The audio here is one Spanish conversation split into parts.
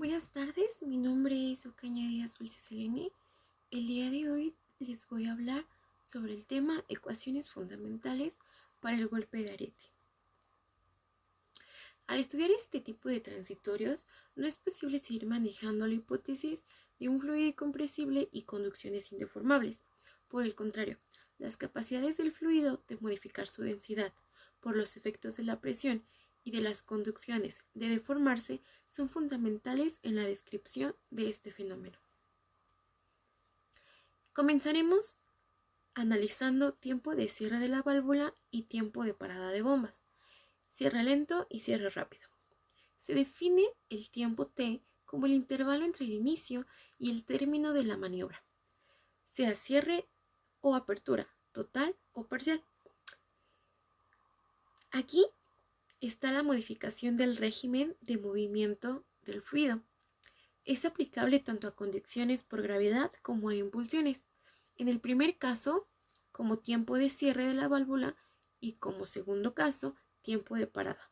Buenas tardes, mi nombre es Ocaña Díaz Dulce Selene. El día de hoy les voy a hablar sobre el tema ecuaciones fundamentales para el golpe de arete. Al estudiar este tipo de transitorios, no es posible seguir manejando la hipótesis de un fluido incompresible y conducciones indeformables. Por el contrario, las capacidades del fluido de modificar su densidad por los efectos de la presión y de las conducciones de deformarse son fundamentales en la descripción de este fenómeno. Comenzaremos analizando tiempo de cierre de la válvula y tiempo de parada de bombas, cierre lento y cierre rápido. Se define el tiempo T como el intervalo entre el inicio y el término de la maniobra, sea cierre o apertura, total o parcial. Aquí está la modificación del régimen de movimiento del fluido. Es aplicable tanto a conducciones por gravedad como a impulsiones. En el primer caso, como tiempo de cierre de la válvula y como segundo caso, tiempo de parada.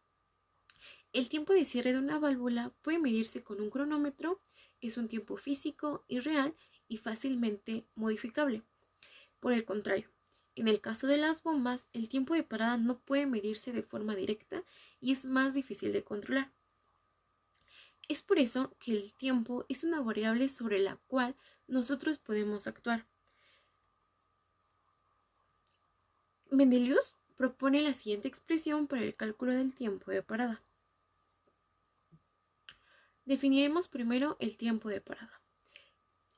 El tiempo de cierre de una válvula puede medirse con un cronómetro, es un tiempo físico y real y fácilmente modificable. Por el contrario, en el caso de las bombas, el tiempo de parada no puede medirse de forma directa y es más difícil de controlar. Es por eso que el tiempo es una variable sobre la cual nosotros podemos actuar. Mendeleev propone la siguiente expresión para el cálculo del tiempo de parada. Definiremos primero el tiempo de parada.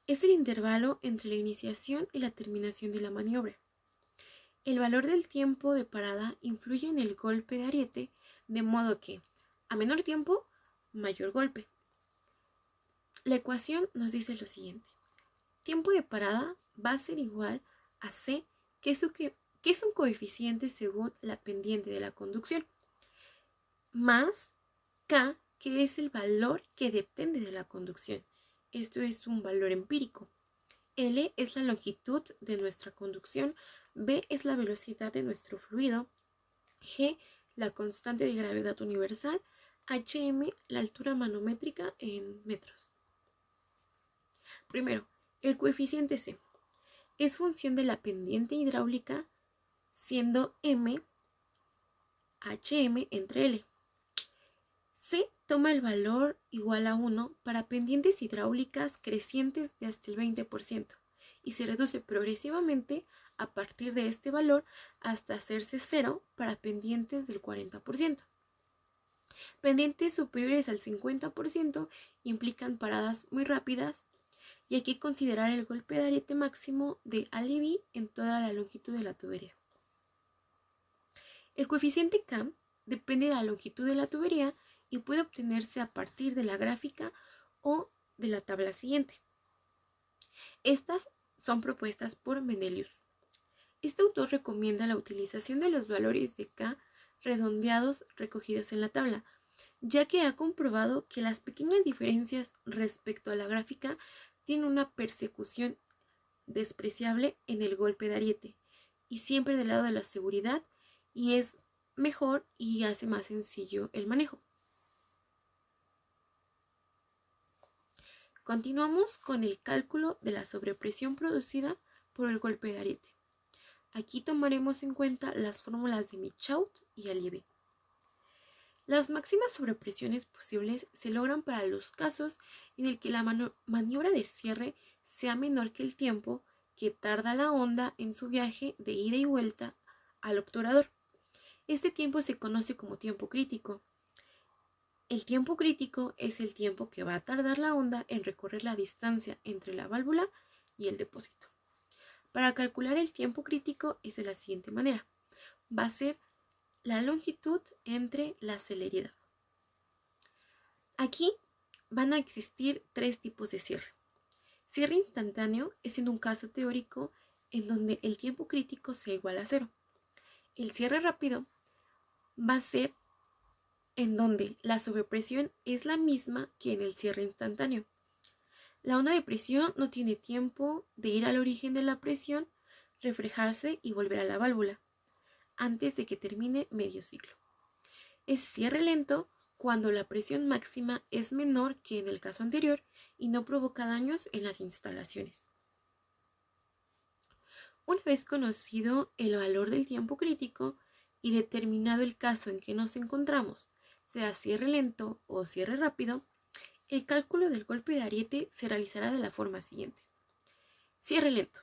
Es el intervalo entre la iniciación y la terminación de la maniobra. El valor del tiempo de parada influye en el golpe de ariete, de modo que, a menor tiempo, mayor golpe. La ecuación nos dice lo siguiente. Tiempo de parada va a ser igual a C, que es un coeficiente según la pendiente de la conducción, más K, que es el valor que depende de la conducción. Esto es un valor empírico. L es la longitud de nuestra conducción, B es la velocidad de nuestro fluido, G la constante de gravedad universal, HM la altura manométrica en metros. Primero, el coeficiente C es función de la pendiente hidráulica, siendo M HM entre L. C toma el valor igual a 1 para pendientes hidráulicas crecientes de hasta el 20% y se reduce progresivamente a partir de este valor hasta hacerse 0 para pendientes del 40%. Pendientes superiores al 50% implican paradas muy rápidas y hay que considerar el golpe de ariete máximo de A y B en toda la longitud de la tubería. El coeficiente K depende de la longitud de la tubería y puede obtenerse a partir de la gráfica o de la tabla siguiente. Estas son propuestas por Mendeleev. Este autor recomienda la utilización de los valores de K redondeados recogidos en la tabla, ya que ha comprobado que las pequeñas diferencias respecto a la gráfica tienen una persecución despreciable en el golpe de ariete y siempre del lado de la seguridad, y es mejor y hace más sencillo el manejo. Continuamos con el cálculo de la sobrepresión producida por el golpe de ariete. Aquí tomaremos en cuenta las fórmulas de Michaud y Alievy. Las máximas sobrepresiones posibles se logran para los casos en el que la maniobra de cierre sea menor que el tiempo que tarda la onda en su viaje de ida y vuelta al obturador. Este tiempo se conoce como tiempo crítico. El tiempo crítico es el tiempo que va a tardar la onda en recorrer la distancia entre la válvula y el depósito. Para calcular el tiempo crítico es de la siguiente manera. Va a ser la longitud entre la celeridad. Aquí van a existir tres tipos de cierre. Cierre instantáneo es en un caso teórico en donde el tiempo crítico sea igual a 0. El cierre rápido va a ser en donde la sobrepresión es la misma que en el cierre instantáneo. La onda de presión no tiene tiempo de ir al origen de la presión, reflejarse y volver a la válvula, antes de que termine medio ciclo. Es cierre lento cuando la presión máxima es menor que en el caso anterior y no provoca daños en las instalaciones. Una vez conocido el valor del tiempo crítico y determinado el caso en que nos encontramos, sea cierre lento o cierre rápido, el cálculo del golpe de ariete se realizará de la forma siguiente. Cierre lento.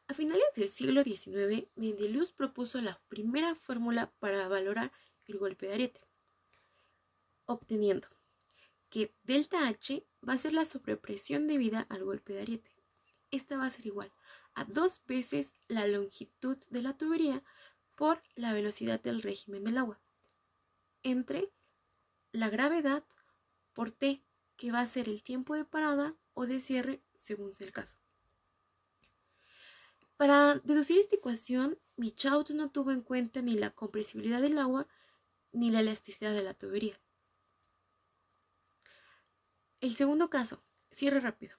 A finales del siglo XIX, Mendelus propuso la primera fórmula para valorar el golpe de ariete, obteniendo que delta H va a ser la sobrepresión debida al golpe de ariete. Esta va a ser igual a 2 veces la longitud de la tubería por la velocidad del régimen del agua, entre la gravedad por T, que va a ser el tiempo de parada o de cierre según sea el caso. Para deducir esta ecuación, Michaud no tuvo en cuenta ni la compresibilidad del agua ni la elasticidad de la tubería. El segundo caso, cierre rápido.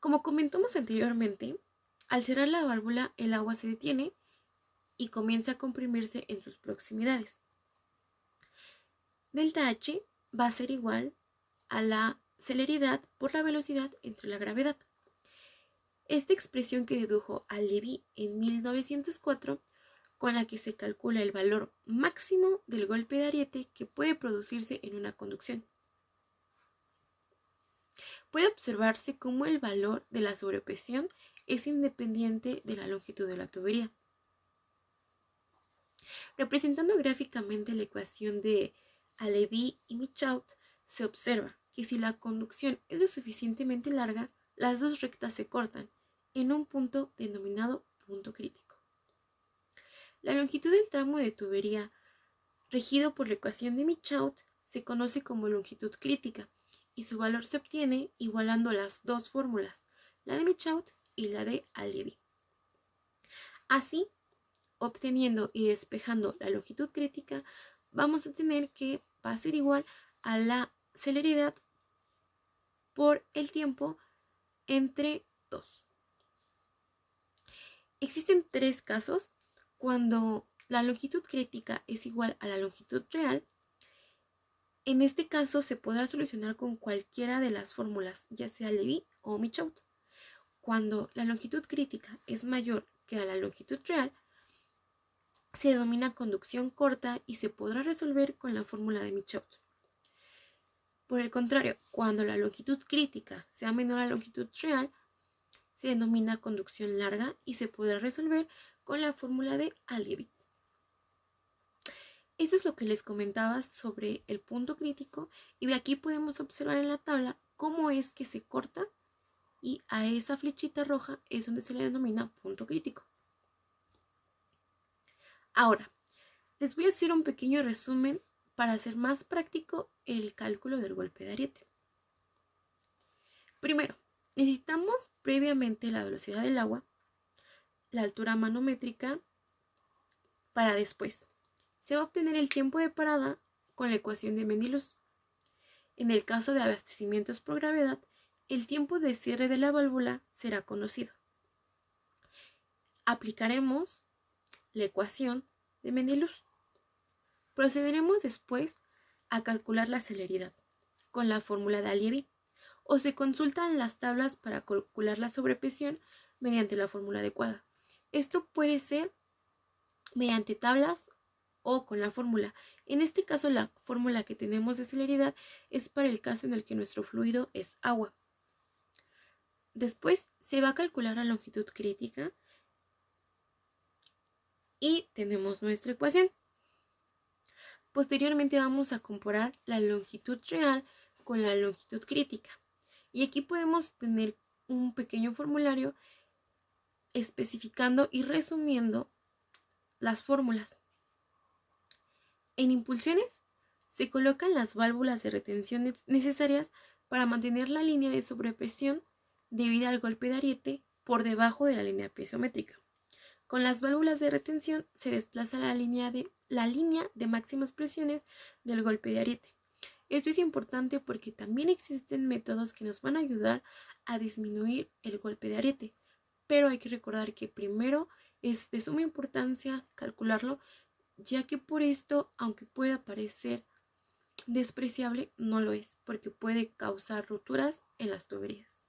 Como comentamos anteriormente, al cerrar la válvula el agua se detiene y comienza a comprimirse en sus proximidades. Delta H va a ser igual a la celeridad por la velocidad entre la gravedad. Esta expresión que dedujo Lévy en 1904, con la que se calcula el valor máximo del golpe de ariete que puede producirse en una conducción. Puede observarse cómo el valor de la sobrepresión es independiente de la longitud de la tubería. Representando gráficamente la ecuación de Lévy y Michaud, se observa que si la conducción es lo suficientemente larga, las dos rectas se cortan en un punto denominado punto crítico. La longitud del tramo de tubería, regido por la ecuación de Michaud, se conoce como longitud crítica y su valor se obtiene igualando las dos fórmulas, la de Michaud y la de Lévy. Así, obteniendo y despejando la longitud crítica, vamos a tener que va a ser igual a la celeridad por el tiempo entre 2. Existen 3 casos cuando la longitud crítica es igual a la longitud real. En este caso se podrá solucionar con cualquiera de las fórmulas, ya sea Lévy o Michaud. Cuando la longitud crítica es mayor que a la longitud real, se denomina conducción corta y se podrá resolver con la fórmula de Michaud. Por el contrario, cuando la longitud crítica sea menor a la longitud real, se denomina conducción larga y se podrá resolver con la fórmula de Lévy. Esto es lo que les comentaba sobre el punto crítico y aquí podemos observar en la tabla cómo es que se corta y a esa flechita roja es donde se le denomina punto crítico. Ahora, les voy a hacer un pequeño resumen para hacer más práctico el cálculo del golpe de ariete. Primero, necesitamos previamente la velocidad del agua, la altura manométrica, para después. Se va a obtener el tiempo de parada con la ecuación de Mendelus. En el caso de abastecimientos por gravedad, el tiempo de cierre de la válvula será conocido. Aplicaremos la ecuación de Mendelus. Procederemos después a calcular la celeridad con la fórmula de Lévy, o se consultan las tablas para calcular la sobrepresión mediante la fórmula adecuada. Esto puede ser mediante tablas o con la fórmula. En este caso, la fórmula que tenemos de celeridad es para el caso en el que nuestro fluido es agua. Después se va a calcular la longitud crítica y tenemos nuestra ecuación. Posteriormente vamos a comparar la longitud real con la longitud crítica. Y aquí podemos tener un pequeño formulario especificando y resumiendo las fórmulas. En impulsiones se colocan las válvulas de retención necesarias para mantener la línea de sobrepresión debido al golpe de ariete por debajo de la línea piezométrica. Con las válvulas de retención se desplaza la línea de máximas presiones del golpe de ariete. Esto es importante porque también existen métodos que nos van a ayudar a disminuir el golpe de ariete, pero hay que recordar que primero es de suma importancia calcularlo, ya que por esto, aunque pueda parecer Despreciable no lo es, porque puede causar rupturas en las tuberías.